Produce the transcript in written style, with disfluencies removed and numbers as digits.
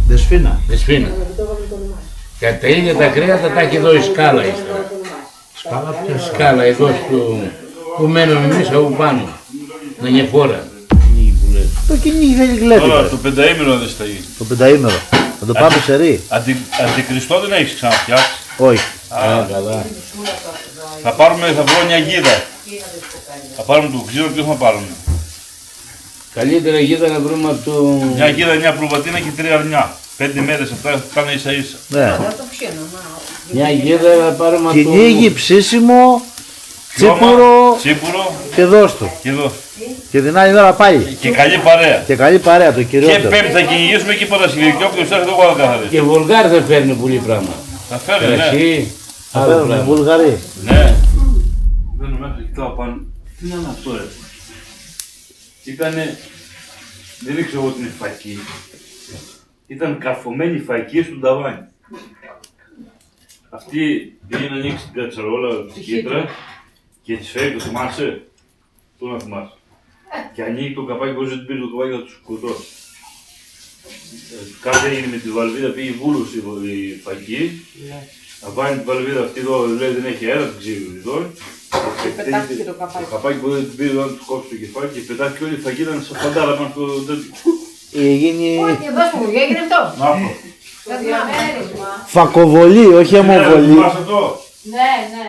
Δεσφίνα. Δεσπίνα. Και τα ίδια τα κρέατα τα έχει εδώ η σκάλα ύστερα. Σκάλα ποια Σκάλα εδώ που μένουμε εμείς από πάνω. Να νιεφόρα. Το κυνήγι δεν γλέτει. Τώρα το πενταήμερο δεν σταγεί. Το πενταήμερο. Θα το πάμε σε ρί. Αντικριστό δεν έχεις ξαναφτιάξει. Όχι. Καλά. Θα βρω μια γίδα. Θα πάρουμε το ξύλο και θα πάρουμε. Καλύτερα γίδα να βρούμε από το... Μια γίδα, μια προβατίνα και 3 αρνιά. 5 μέρες αυτά θα είναι ίσα ίσα. Ναι. Μια γίδα να πάρουμε από το... Κυνήγι, ψήσιμο, τσίπουρο και δώστο. Και εδώ. Και την άλλη ώρα πάλι. Και καλή παρέα. Και καλή παρέα, το Και κυριότερο. Πέμπτη θα κυνηγήσουμε και Παρασκευή. Και όποιος έρχεται εγώ θα καθαρίσει. Και Βουλγάρ δεν φέρνει πολύ πράγμα. Θα φέρει, ναι. Κρασί, Θα άλλο φέρουμε πράγμα. Βουλγαρί. Ναι. Μπαίνω μέσα, κοιτάω πάνω. Τι είναι αυτό, ρε. Ήτανε, δεν ήξερα εγώ την φακή. Ήταν καρφωμένη φακή στον ταβάνι. Αυτή πήγε να ανοίξει την κατσαρόλα της κίτρα και της φέρει, το θυμάσαι. Πού να θυμάσαι. Και ανοίγει το καπάκι, χωρίς να την πήρε το καπάκι θα του σκοτώσει. Κάτι έγινε με τη βαλβίδα, πήγε βούλωση η φακή. Να βάλει την βαλβίδα αυτή εδώ, λέει δεν έχει αέρα, την ξύλινη εδώ. Πετάχτηκε το καπάκι. Το καπάκι που δεν την πήρε, δεν του κόψει το κεφάλι και πετάχτηκε όλη η φακή, ήταν σαν φαντάρα πάνω στο τέτοιο. Γίνει Όχι, δώσ' μου, έγινε αυτό. Να πω. Το διαμέρισμα. φακοβολή, όχι αιμοβολή. Θυμάσαι αυτό. Ναι, ναι.